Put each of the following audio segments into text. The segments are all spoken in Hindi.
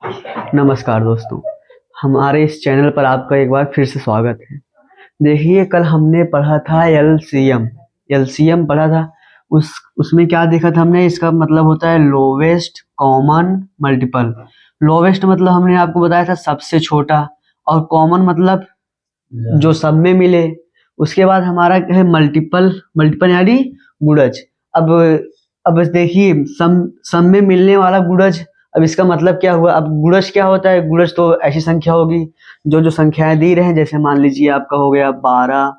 नमस्कार दोस्तों, हमारे इस चैनल पर आपका एक बार फिर से स्वागत है। देखिए, कल हमने पढ़ा था एलसीएम। एलसीएम पढ़ा था। उसमें क्या देखा था हमने, इसका मतलब होता है लोवेस्ट कॉमन मल्टीपल। लोवेस्ट मतलब हमने आपको बताया था सबसे छोटा, और कॉमन मतलब जो सब में मिले। उसके बाद हमारा है मल्टीपल। मल्टीपल यानी गुणज। अब अब देखिए, सम में मिलने वाला गुणज। अब इसका मतलब क्या हुआ? अब गुणज क्या होता है? गुणज तो ऐसी संख्या होगी जो जो संख्याएं दी रहे हैं। जैसे मान लीजिए आपका हो गया 12,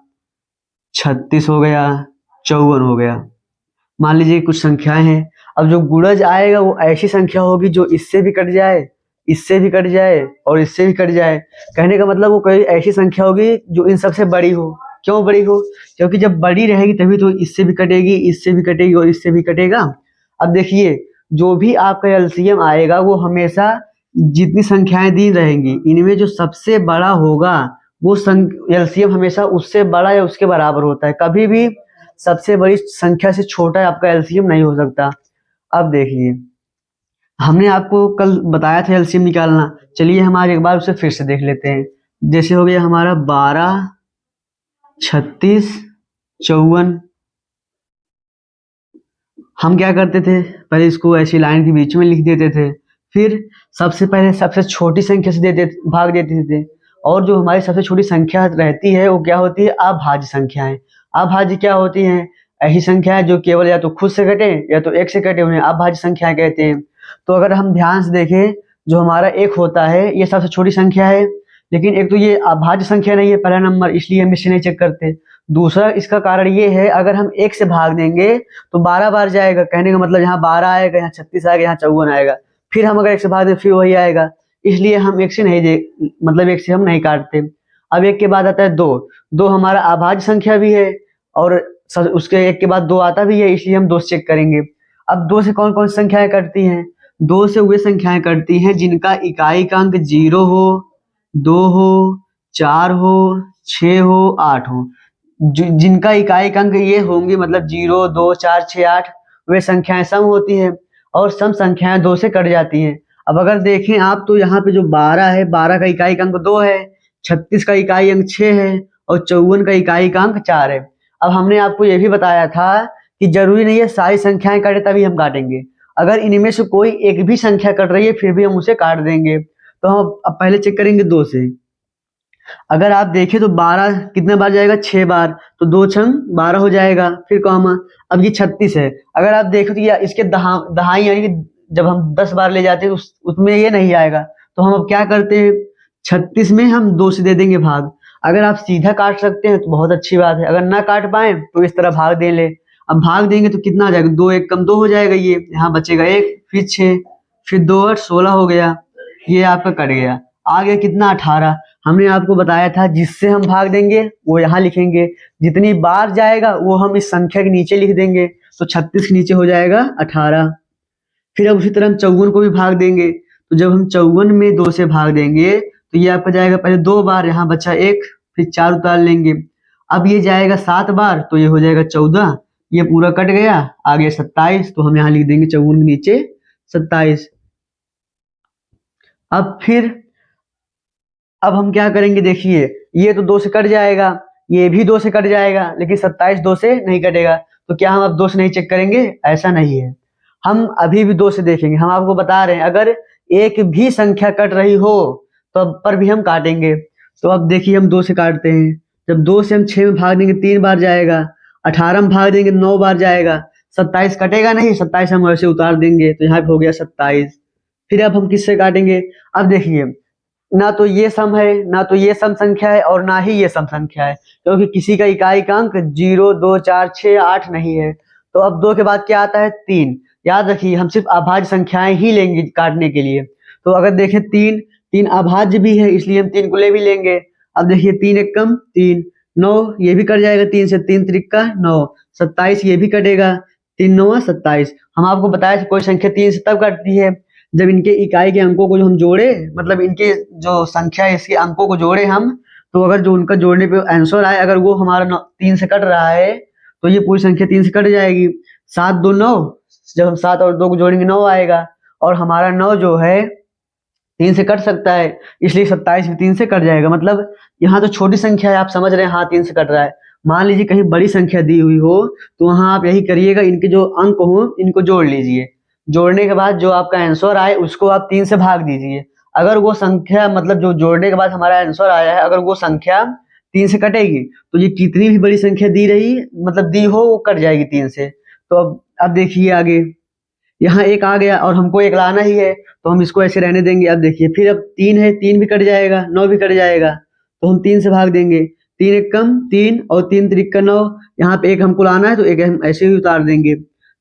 36 हो गया, 54 हो गया। मान लीजिए कुछ संख्याएं हैं। अब जो गुणज आएगा वो ऐसी संख्या होगी जो इससे भी कट जाए, इससे भी कट जाए और इससे भी कट जाए। कहने का मतलब वो कोई ऐसी संख्या होगी जो इन सबसे बड़ी हो। क्यों बड़ी हो? क्योंकि जब बड़ी रहेगी तभी तो इससे भी कटेगी, इससे भी कटेगी और इससे भी कटेगा। अब देखिए, जो भी आपका एलसीएम आएगा वो हमेशा जितनी संख्याएं दी रहेंगी इनमें जो सबसे बड़ा होगा वो एलसीएम हमेशा उससे बड़ा या उसके बराबर होता है। कभी भी सबसे बड़ी संख्या से छोटा आपका एलसीएम नहीं हो सकता। अब देखिए, हमने आपको कल बताया था एलसीएम निकालना। चलिए हम आज एक बार उसे फिर से देख लेते हैं। जैसे हो गया हमारा 12, 36, 54। हम क्या करते थे? पहले इसको ऐसी लाइन के बीच में लिख देते थे। फिर सबसे पहले सबसे छोटी संख्या से भाग देते थे। और जो हमारी सबसे छोटी संख्या रहती है वो क्या होती है? अभाज्य संख्याएं। अभाज्य क्या होती हैं? ऐसी संख्याएं जो केवल या तो खुद से कटे या तो एक से कटे, उन्हें अभाज्य संख्याएं कहते हैं। तो अगर हम ध्यान से देखें, जो हमारा एक होता है ये सबसे छोटी संख्या है। लेकिन एक तो ये अभाज्य संख्या नहीं है, पहला नंबर, इसलिए हम इसे नहीं चेक करते। दूसरा इसका कारण ये है, अगर हम एक से भाग देंगे तो 12 बार जाएगा। कहने का मतलब यहाँ 12 आएगा, यहाँ 36 आएगा, यहाँ 54 आएगा। फिर हम अगर एक से भाग दें फिर वही आएगा। इसलिए हम एक से नहीं दे मतलब एक से हम नहीं काटते। अब एक के बाद आता है दो। दो हमारा अभाज्य संख्या भी है, और उसके एक के बाद दो आता भी है, इसलिए हम दो से चेक करेंगे। अब दो से कौन कौन सी संख्याएं कटती हैं? दो से वे संख्याएं कटती हैं जिनका इकाई का अंक 0 हो, 2 हो, 4 हो, 6 हो, 8 हो। जिनका इकाई अंक ये होंगे, मतलब 0, 2, 4, 6, 8, वे संख्याएं सम होती हैं। और सम संख्याएं दो से कट जाती हैं। अब अगर देखें आप तो यहाँ पे जो 12 है, 12 का इकाई अंक 2 है, 36 का इकाई अंक 6 है और 54 का इकाई अंक 4 है। अब हमने आपको ये भी बताया था कि जरूरी नहीं है सारी संख्याएं कटे तभी हम काटेंगे। अगर इनमें से कोई एक भी संख्या कट रही है फिर भी हम उसे काट देंगे। तो हम अब पहले चेक करेंगे दो से। अगर आप देखें तो 12 कितने बार जाएगा? 6 बार। तो 2 छंग 12 हो जाएगा, फिर कॉमा। अब ये 36 है। अगर आप देखो तो ये इसके दहाई यानी कि जब हम 10 बार ले जाते हैं उसमें ये नहीं आएगा। तो हम अब क्या करते हैं? 36 में हम 2 से दे देंगे भाग। अगर आप सीधा काट सकते हैं तो बहुत अच्छी बात है, अगर ना काट पाए तो इस तरह भाग दे ले। अब भाग देंगे तो कितना आ जाएगा? 2 एक कम 2 हो जाएगा, ये यहाँ बचेगा 1, फिर 6, फिर 2 8 16 हो गया। ये आपका कट गया। आ गया कितना? 18। हमने आपको बताया था जिससे हम भाग देंगे वो यहाँ लिखेंगे, जितनी बार जाएगा वो हम इस संख्या के नीचे लिख देंगे। तो 36 के नीचे हो जाएगा 18। फिर अब उसी तरह हम 54 को भी भाग देंगे। तो जब हम 54 में 2 से भाग देंगे तो ये आपका जाएगा पहले 2 बार, यहाँ बचा 1, फिर 4 उतार लेंगे। अब ये जाएगा 7 बार तो ये हो जाएगा 14। ये पूरा कट गया, आ गया 27। तो हम यहाँ लिख देंगे 54 के नीचे 27। अब फिर अब हम क्या करेंगे? देखिए, ये तो 2 से कट जाएगा, ये भी 2 से कट जाएगा, लेकिन 27 2 से नहीं कटेगा। तो क्या हम अब 2 से नहीं चेक करेंगे? ऐसा नहीं है, हम अभी भी 2 से देखेंगे। हम आपको बता रहे हैं अगर एक भी संख्या कट रही हो तो अब पर भी हम काटेंगे। तो अब देखिए हम 2 से काटते हैं। जब 2 से हम 6 में भाग देंगे 3 बार जाएगा, 18 में भाग देंगे 9 बार जाएगा, 27 कटेगा नहीं, 27 हम वैसे उतार देंगे तो यहाँ पे हो गया 27। फिर अब हम किससे काटेंगे? अब देखिए, ना तो ये सम है, ना तो ये सम संख्या है और ना ही ये सम संख्या है, क्योंकि किसी का इकाई का अंक 0, 2, 4, 6, 8 नहीं है। तो अब 2 के बाद क्या आता है? 3। याद रखिए हम सिर्फ अभाज्य संख्याएं ही लेंगे काटने के लिए। तो अगर देखें 3, 3 अभाज्य भी है इसलिए हम 3 को ले भी लेंगे। अब देखिए 3 एक कम 3, 9, ये भी कट जाएगा 3 से, 3 त्रिका 9, 27 ये भी कटेगा, 3 9 27। हम आपको बताया था कोई संख्या 3 से तब कटती है जब इनके इकाई के अंकों को जो हम जोड़े, मतलब इनके जो संख्या है इसके अंकों को जोड़े हम। तो अगर जो उनका जोड़ने पे आंसर आए अगर वो हमारा 3 से कट रहा है तो ये पूरी संख्या 3 से कट जाएगी। 7 2 9, जब हम 7 और 2 को जोड़ेंगे 9 आएगा। और हमारा 9 जो है तीन से कट सकता है, इसलिए 27 भी तीन से कट जाएगा। मतलब यहाँ तो छोटी संख्या है, आप समझ रहे हैं, हाँ तीन से कट रहा है। मान लीजिए कहीं बड़ी संख्या दी हुई हो तो वहां आप यही करिएगा, इनके जो अंक हो इनको जोड़ लीजिए। जोड़ने के बाद जो आपका आंसर आए उसको आप तीन से भाग दीजिए। अगर वो संख्या, मतलब जो जोड़ने के बाद हमारा आंसर आया है, अगर वो संख्या तीन से कटेगी तो ये कितनी भी बड़ी संख्या दी रही, मतलब दी हो, वो कट जाएगी तीन से। तो अब देखिए आगे, यहाँ एक आ गया और हमको एक लाना ही है, तो हम इसको ऐसे रहने देंगे। अब देखिए फिर अब तीन है, तीन भी कट जाएगा, नौ भी कट जाएगा, तो हम तीन से भाग देंगे। तीन एक कम तीन, और तीन त्रिक का नौ। यहाँ पे एक हमको लाना है तो एक हम ऐसे ही उतार देंगे।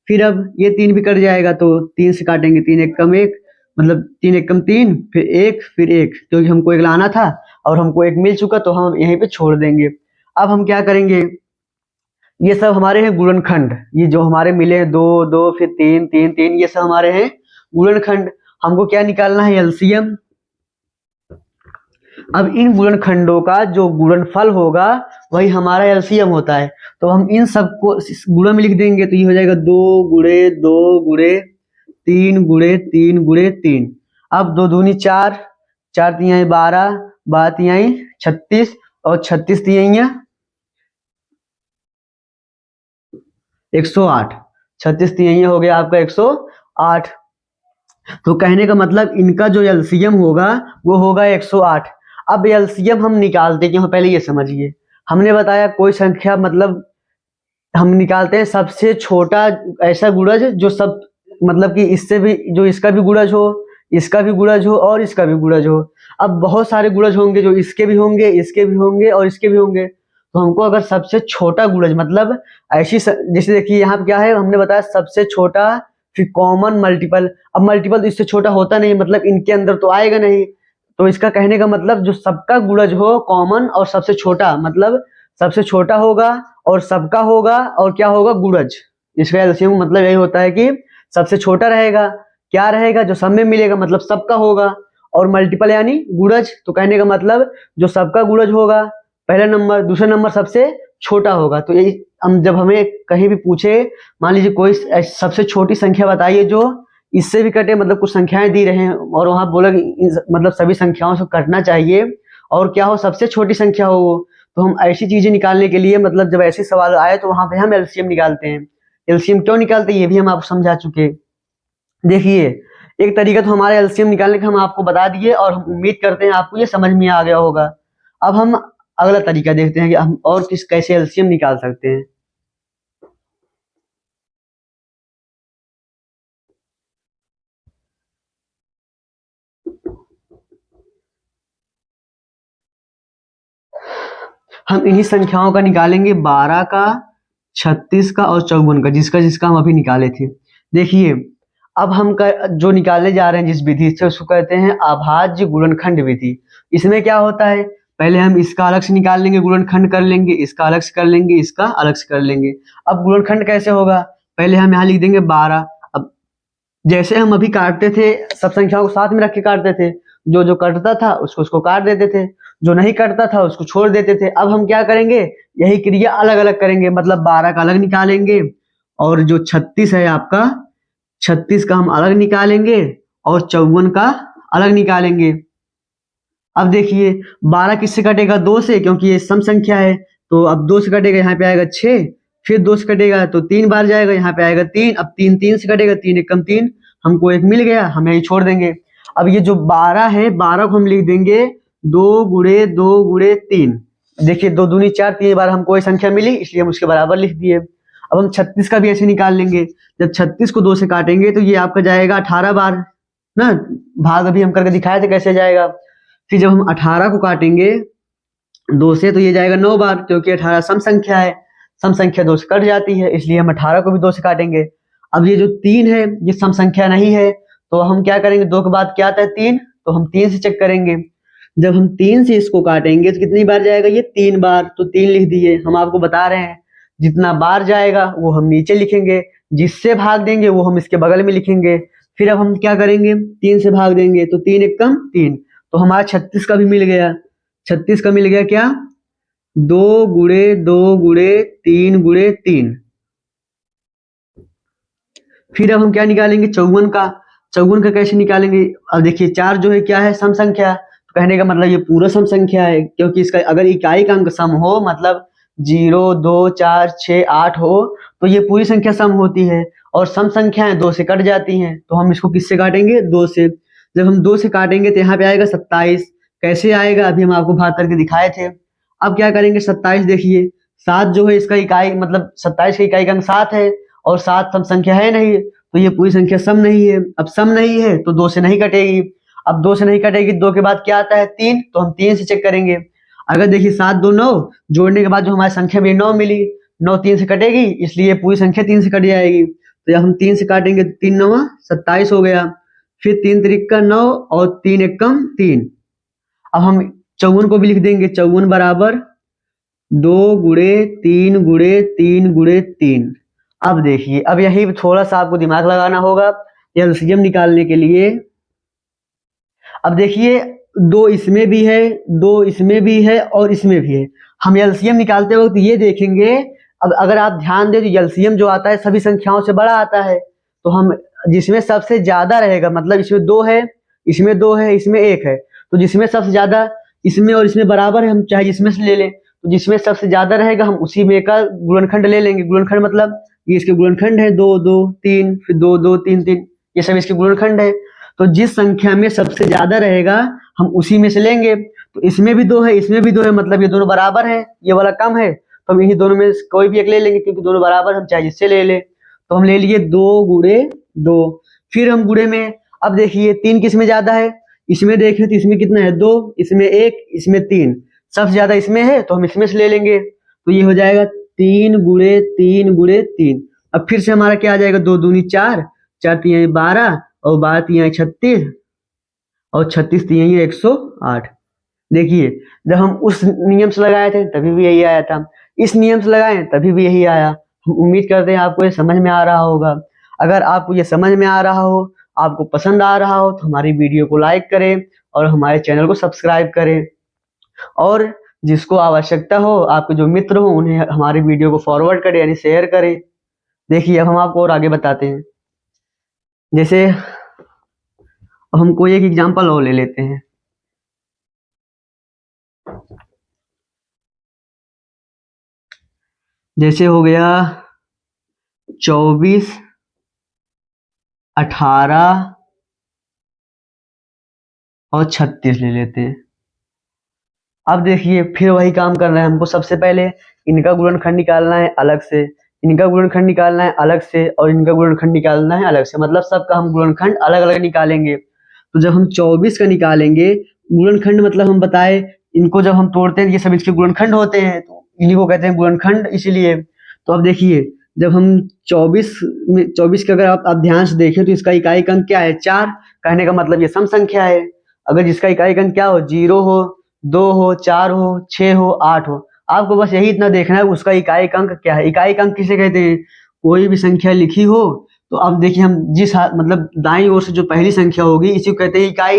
फिर अब ये तीन भी कट जाएगा तो तीन से काटेंगे, तीन एक कम एक, मतलब तीन एक कम तीन, फिर एक, क्योंकि हमको एक लाना था और हमको एक मिल चुका तो हम यहीं पे छोड़ देंगे। अब हम क्या करेंगे, ये सब हमारे हैं गुणनखंड, ये जो हमारे मिले हैं, दो दो फिर तीन तीन तीन, ये सब हमारे हैं गुणनखंड। हमको क्या निकालना है, एलसीएम। अब इन गुणनखंडों का जो गुणनफल होगा वही हमारा एलसीएम होता है। तो हम इन सबको गुणा में लिख देंगे, तो ये हो जाएगा दो गुणे तीन गुणे तीन गुणे तीन। अब दो दूनी चार, चार तिहाई 12, 12 तिहाई 36, और 36 तिहाइयां 108, 36 तिहाइयां हो गया आपका 108। तो कहने का मतलब इनका जो एलसीएम होगा वो होगा 108। अब एलसीएम हम निकालते क्यों, पहले ये समझिए। हमने बताया कोई संख्या, मतलब हम निकालते हैं सबसे छोटा ऐसा गुणज जो सब, मतलब कि इससे भी, जो इसका भी गुणज हो, इसका भी गुणज हो और इसका भी गुणज हो। अब बहुत सारे गुणज होंगे, जो इसके भी होंगे, इसके भी होंगे और इसके भी होंगे। तो हमको अगर सबसे छोटा गुणज, मतलब जैसे देखिए यहाँ पे क्या है, हमने बताया सबसे छोटा, फिर कॉमन मल्टीपल। अब मल्टीपल तो इससे छोटा होता नहीं, मतलब इनके अंदर तो आएगा नहीं। तो इसका कहने का मतलब जो सबका गुणज हो कॉमन और सबसे छोटा, मतलब सबसे छोटा होगा और सबका होगा और क्या होगा, गुणज। इसका एलसीएम मतलब यही होता है कि सबसे छोटा रहेगा, क्या रहेगा, जो सब में मिलेगा, मतलब सबका होगा, और मल्टीपल यानी गुणज। तो कहने का मतलब जो सबका गुणज होगा पहला नंबर, दूसरा नंबर सबसे छोटा होगा। तो यही हम जब हमें कहीं भी पूछे, मान लीजिए कोई सबसे छोटी संख्या बताइए जो इससे भी कटे, मतलब कुछ संख्याएं दी रहे हैं और वहां बोला कि मतलब सभी संख्याओं से कटना चाहिए और क्या हो, सबसे छोटी संख्या हो वो। तो हम ऐसी चीजें निकालने के लिए, मतलब जब ऐसे सवाल आए तो वहां पे हम एलसीएम निकालते हैं। एलसीएम क्यों निकालते हैं ये भी हम आपको समझा चुके। देखिए एक तरीका तो हमारे एलसीएम निकालने का हम आपको बता दिए और हम उम्मीद करते हैं आपको ये समझ में आ गया होगा। अब हम अगला तरीका देखते हैं कि हम और किस कैसे एलसीएम निकाल सकते हैं। हम इन्हीं संख्याओं का निकालेंगे, 12 का, 36 का और 54 का, जिसका जिसका हम अभी निकाले थे। देखिए अब हम जो निकालने जा रहे हैं जिस विधि से, उसको कहते हैं अभाज्य गुणनखंड विधि। इसमें क्या होता है, पहले हम इसका अलग से निकाल लेंगे, गुणनखंड कर लेंगे, इसका अलग से कर लेंगे, इसका अलग से कर लेंगे। अब गुणनखंड कैसे होगा, पहले हम यहाँ लिख देंगे 12। अब जैसे हम अभी काटते थे, सब संख्याओं को साथ में रख के काटते थे, जो जो कटता था उसको उसको काट देते थे, जो नहीं कटता था उसको छोड़ देते थे। अब हम क्या करेंगे, यही क्रिया अलग अलग करेंगे, मतलब 12 का अलग निकालेंगे और जो 36 है आपका, 36 का हम अलग निकालेंगे और 54 का अलग निकालेंगे। अब देखिए 12 किससे कटेगा, दो से, क्योंकि ये सम संख्या है। तो अब दो से कटेगा, यहाँ पे आएगा 6, फिर दो से कटेगा तो तीन बार जाएगा, यहाँ पे आएगा 3। अब तीन तीन से कटेगा, तीन एक कम तीन, हमको एक मिल गया, हम यही छोड़ देंगे। अब ये जो 12 है, 12 को हम लिख देंगे दो गुणे तीन। देखिए दो दूनी चार, तीन बार हमको ये संख्या मिली इसलिए हम उसके बराबर लिख दिए। अब हम 36 का भी ऐसे निकाल लेंगे। जब 36 को दो से काटेंगे तो ये आपका जाएगा 18 बार ना, भाग अभी हम करके दिखाए थे कैसे जाएगा। फिर जब हम 18 को काटेंगे दो से तो ये जाएगा 9 बार, क्योंकि 18 सम संख्या है, सम संख्या दो से कट जाती है, इसलिए हम 18 को भी दो से काटेंगे। अब ये जो तीन है ये सम संख्या नहीं है, तो हम क्या करेंगे, दो के बाद क्या आता है, तीन, तो हम तीन से चेक करेंगे। जब हम तीन से इसको काटेंगे तो कितनी बार जाएगा, ये तीन बार, तो तीन लिख दिए। हम आपको बता रहे हैं जितना बार जाएगा वो हम नीचे लिखेंगे, जिससे भाग देंगे वो हम इसके बगल में लिखेंगे। फिर अब हम क्या करेंगे, तीन से भाग देंगे तो तीन एक कम तीन, तो हमारा 36 का भी मिल गया। 36 का मिल गया क्या, दो गुणे तीन गुणे तीन। फिर अब हम क्या निकालेंगे, 54 का। चौगुन का कैसे निकालेंगे? अब देखिए 4 जो है क्या है, सम संख्या, तो कहने का मतलब ये पूरा सम संख्या है, क्योंकि इसका अगर इकाई का अंक सम हो, मतलब 0 2 4 6 8 हो, तो ये पूरी संख्या सम होती है, और सम संख्याएं 2 से कट जाती हैं, तो हम इसको किससे काटेंगे? 2 से। जब हम 2 से काटेंगे तो यहाँ पे आएगा 27। कैसे आएगा? अभी हम आपको भाग करके दिखाए थे। अब क्या करेंगे? 27 देखिए, 7 जो है इसका इकाई, मतलब 27 का इकाई का अंक 7 है, और 7 सम संख्या है नहीं, तो ये पूरी संख्या सम नहीं है। अब सम नहीं है तो 2 से नहीं कटेगी। अब 2 से नहीं कटेगी, 2 के बाद क्या आता है? 3, तो हम 3 से चेक करेंगे। अगर देखिए 7 2 9, जोड़ने के बाद जो हमारी संख्या मिली 9 मिली, 9 3 से कटेगी, इसलिए पूरी संख्या 3 से कट जाएगी। तो जब हम 3 से काटेंगे तो 3 9 27 हो गया, फिर 3 त्रिक 9 और 3 एकम 3। अब हम चौवन को भी लिख देंगे, चौवन बराबर 2 गुणे 3 गुणे 3 गुणे 3। अब देखिए, अब यही थोड़ा सा आपको दिमाग लगाना होगा एलसीएम निकालने के लिए। अब देखिए 2 इसमें भी है, 2 इसमें भी है और इसमें भी है। हम एलसीएम निकालते वक्त ये देखेंगे, अब अगर आप ध्यान दें तो एलसीएम जो आता है सभी संख्याओं से बड़ा आता है, तो हम जिसमें सबसे ज्यादा रहेगा, मतलब इसमें 2 है, इसमें 2 है, इसमें 1 है, तो जिसमें सबसे ज्यादा इसमें और इसमें बराबर है, हम चाहे जिसमें से ले लें, तो जिसमें सबसे ज्यादा रहेगा हम उसी में का गुणनखंड ले लेंगे। गुणनखंड मतलब ये इसके गुणनखंड है, 2 2 3, फिर 2 2 3 3, ये सब इसके गुणनखंड है। तो जिस संख्या में सबसे ज्यादा रहेगा हम उसी में से लेंगे। तो इसमें भी 2 है, इसमें भी 2 है, मतलब ये दोनों बराबर है, ये वाला कम है, तो हम इन्हीं दोनों में कोई भी एक ले लेंगे, क्योंकि दोनों बराबर, हम चाहे जिससे ले लें। तो हम ले लिए 2 गुणे 2, फिर हम गुणे में, अब देखिए 3 किस में ज्यादा है? इसमें देखें तो इसमें कितना है? 2, इसमें 1, इसमें 3, सबसे ज्यादा इसमें है, तो हम इसमें से ले लेंगे। तो ये हो जाएगा 3 गुणे 3 गुणे 3। अब फिर से हमारा क्या आ जाएगा? 2 दूनी 4, 4 3 12, और 12 3 36, और 36 3 108। देखिए जब हम उस नियम से लगाए थे तभी भी यही आया था, इस नियम से लगाए तभी भी यही आया। हम उम्मीद करते हैं आपको ये समझ में आ रहा होगा। अगर आपको ये समझ में आ रहा हो, आपको पसंद आ रहा हो, तो हमारी वीडियो को लाइक करें और हमारे चैनल को सब्सक्राइब करें, और जिसको आवश्यकता हो, आपके जो मित्र हो, उन्हें हमारी वीडियो को फॉरवर्ड करें, यानी शेयर करें। देखिए अब हम आपको और आगे बताते हैं। जैसे हम कोई एक एग्जांपल और ले लेते हैं। जैसे हो गया 24 18 और 36 ले लेते हैं। अब देखिए फिर वही काम करना है हमको। सबसे पहले इनका गुणनखंड निकालना है अलग से, इनका गुणनखंड निकालना है अलग से, और इनका गुणनखंड निकालना है अलग से, मतलब सबका हम गुणनखंड अलग अलग निकालेंगे। तो जब हम 24 का निकालेंगे गुणनखंड, मतलब हम बताए इनको जब हम तोड़ते हैं ये सब इसके गुणनखंड होते हैं, तो इन्हीं को कहते हैं गुणनखंड, इसीलिए। तो अब देखिए जब हम 24 का अगर आप ध्यान से देखें तो इसका इकाई अंक क्या है? 4। कहने का मतलब ये सम संख्या है। अगर जिसका इकाई अंक क्या हो? 0 हो, 2 हो, 4 हो, 6 हो, 8 हो, आपको बस यही इतना देखना है उसका इकाई अंक क्या है। इकाई अंक किसे कहते हैं? कोई भी संख्या लिखी हो, तो अब देखिए हम जिस मतलब दाईं ओर से जो पहली संख्या होगी इसी को कहते हैं इकाई।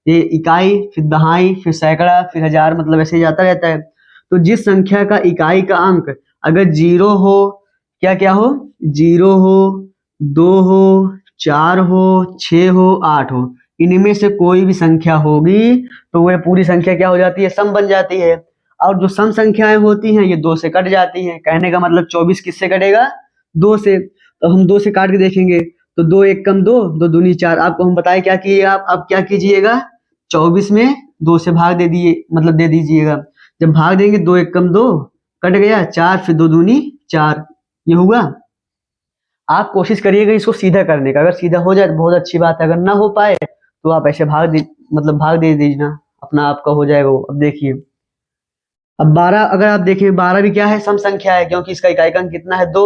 ये इकाई, फिर दहाई, फिर सैकड़ा, फिर हजार, मतलब ऐसे ही जाता रहता है। तो जिस संख्या का इकाई का अंक अगर 0 हो, क्या क्या हो? 0 हो, 2 हो, 4 हो, 6 हो, 8 हो, इनमें से कोई भी संख्या होगी तो वह पूरी संख्या क्या हो जाती है? सम बन जाती है। और जो सम संख्याएं होती हैं ये 2 से कट जाती हैं। कहने का मतलब 24 किससे कटेगा? 2 से। तो हम 2 से काट के देखेंगे तो 2 एक कम 2, 2 दूनी 4। आपको हम बताए क्या किए आप? अब क्या कीजिएगा? 24 में 2 से भाग दे दिए, मतलब दे दीजिएगा। जब भाग देंगे 2 एक कम 2, कट गया 4, फिर 2 दूनी 4, ये हुआ। आप कोशिश करिएगा इसको सीधा करने का, अगर सीधा हो जाए तो बहुत अच्छी बात है, अगर ना हो पाए तो आप ऐसे मतलब भाग दे दीजिए, अपना आपका हो जाएगा वो। अब देखिए अब 12, अगर आप देखें 12 भी क्या है? सम संख्या है, क्योंकि इसका इकाई अंक कितना है? 2।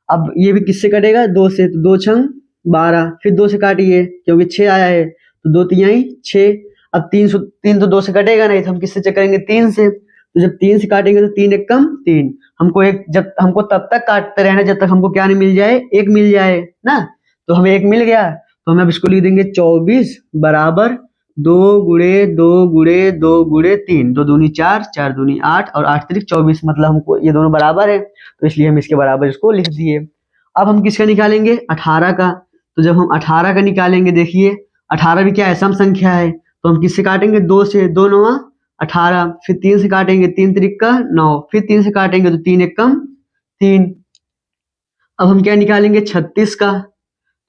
अब ये भी किससे कटेगा? 2 से। तो 2 छंग 12, फिर 2 से काटिए क्योंकि 6 आया है, तो 2 तिहाई 6। अब 3 तो 2 से कटेगा नहीं, तो हम किससे चेक करेंगे? 3 से। तो जब 3 से काटेंगे तो 3 एक कम 3, हमको एक, जब हमको तब तक काटते रहना जब तक हमको क्या नहीं मिल जाए? एक मिल जाए ना। तो हमें एक मिल गया, तो हम अब इसको लिख देंगे 24 बराबर 2 गुणे 2 गुणे 2 गुणे 3, 2 दूनी 4, 4 दूनी 8, और 8 त्रिक 24, मतलब हमको ये दोनों बराबर है, तो इसलिए हम इसके बराबर इसको लिख दिए। अब हम किसका निकालेंगे? 18 का। तो जब हम 18 का निकालेंगे, देखिए 18 भी क्या है, सम संख्या है, तो हम किससे काटेंगे, 2 से, 2 नवा 18, फिर 3 से काटेंगे, 3 तिरिक्का 9, फिर 3 से काटेंगे तो 3 एकम 3। अब हम क्या निकालेंगे, 36 का।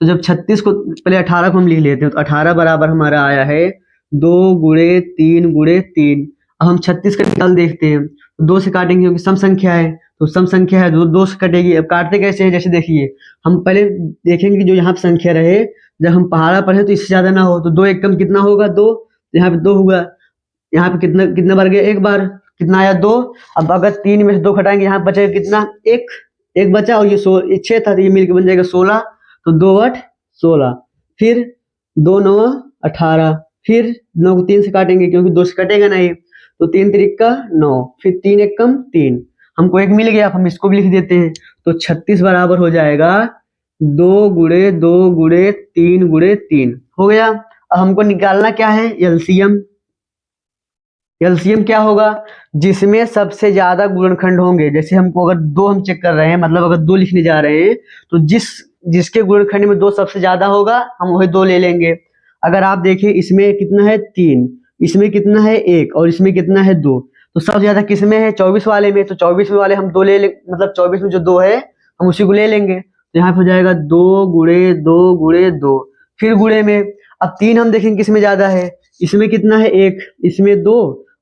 तो जब 36 को, पहले 18 को हम लिख लेते हैं, तो 18 बराबर हमारा आया है 2 गुणे 3 गुणे 3। अब हम 36 का निकाल देखते हैं, तो 2 से काटेंगे क्योंकि सम संख्या है, तो सम संख्या है, 2 से कटेगी। अब काटते कैसे हैं, जैसे देखिए हम पहले देखेंगे कि जो यहाँ पे संख्या रहे, जब हम पहाड़ा पढ़े तो इससे ज्यादा ना हो, तो 2 एकम कितना होगा, 2, यहाँ पे 2 होगा, यहाँ पे कितना कितना बार गया, एक बार, कितना आया, 2। अब अगर 3 में से 2 घटाएंगे, यहाँ बचेगा कितना, एक, एक बचा, और ये 6 था, तो ये मिलकर बन जाएगा 16, तो 2 8 16, फिर 2 9 18, फिर 9 को 3 से काटेंगे क्योंकि 2 से कटेगा नहीं, तो 3 तिरिक्का 9, फिर 3 एकम 3, हमको एक मिल गया, अब हम इसको भी लिख देते हैं, तो 36 बराबर हो जाएगा 2 गुणे 2 गुणे 3 गुणे 3 हो गया। अब हमको निकालना क्या है, एलसीएम। एलसीएम क्या होगा, जिसमें सबसे ज्यादा गुणनखंड होंगे। जैसे हमको अगर 2 हम चेक कर रहे हैं, मतलब अगर 2 लिखने जा रहे हैं, तो जिसके गुणनखंड में 2 सबसे ज्यादा होगा, हम वही 2 ले लेंगे। अगर आप देखिए इसमें कितना है 3, इसमें कितना है 1, और इसमें कितना है 2, तो सबसे ज्यादा किसमें है, 24 वाले में, तो 24 वाले हम 2 ले लेंगे, मतलब 24 में जो 2 है हम उसी को ले लेंगे, तो यहाँ पे हो जाएगा 2 गुणे 2 गुणे 2, फिर गुणे में। अब 3 हम देखेंगे किसमें ज्यादा है, इसमें कितना है 1, इसमें 2,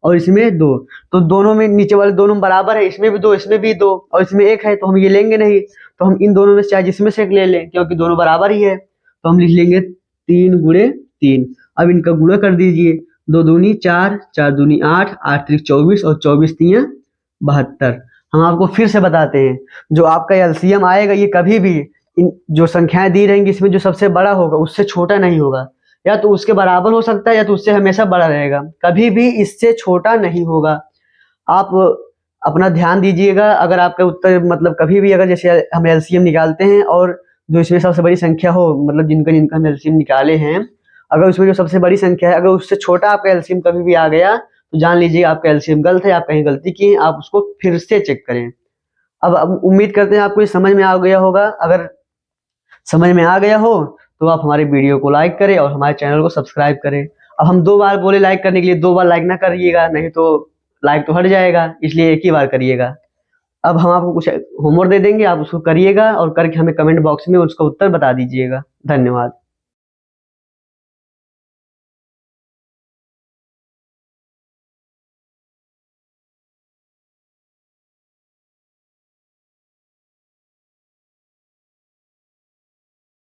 और इसमें 2, तो दोनों में नीचे वाले दोनों बराबर है, इसमें भी 2 इसमें भी 2, और इसमें 1 है, तो हम ये लेंगे नहीं, तो हम इन दोनों में से चाहे जिसमें से एक ले लें, क्योंकि दोनों बराबर ही है, तो हम लिख लेंगे 3 गुणे 3। अब इनका गुणा कर दीजिए, 2 दूनी 4, 4 दूनी 8, 8 त्रिक 24, और 24 तियां 72। हम आपको फिर से बताते हैं, जो आपका एलसीएम आएगा, ये कभी भी इन जो संख्याएं दी रहेंगी, इसमें जो सबसे बड़ा होगा उससे छोटा नहीं होगा, या तो उसके बराबर हो सकता है, या तो उससे हमेशा बड़ा रहेगा, कभी भी इससे छोटा नहीं होगा। आप अपना ध्यान दीजिएगा, अगर आपका उत्तर मतलब कभी भी अगर जैसे हम एलसीएम निकालते हैं, और जो इसमें सबसे बड़ी संख्या हो, मतलब जिनका जिनका हम एलसीएम निकाले हैं, अगर उसमें जो सबसे बड़ी संख्या है, अगर उससे छोटा आपका एलसीएम कभी भी आ गया, तो जान लीजिए आपका एलसीएम गलत है, आप कहीं गलती की है, आप उसको फिर से चेक करें। अब उम्मीद करते हैं आपको ये समझ में आ गया होगा। अगर समझ में आ गया हो तो आप हमारे वीडियो को लाइक करें और हमारे चैनल को सब्सक्राइब करें। अब हम 2 बार बोले लाइक करने के लिए, 2 बार लाइक ना करिएगा, नहीं तो लाइक तो हट जाएगा, इसलिए एक ही बार करिएगा। अब हम आपको कुछ होमवर्क दे देंगे, आप उसको करिएगा, और करके हमें कमेंट बॉक्स में उसका उत्तर बता दीजिएगा। धन्यवाद।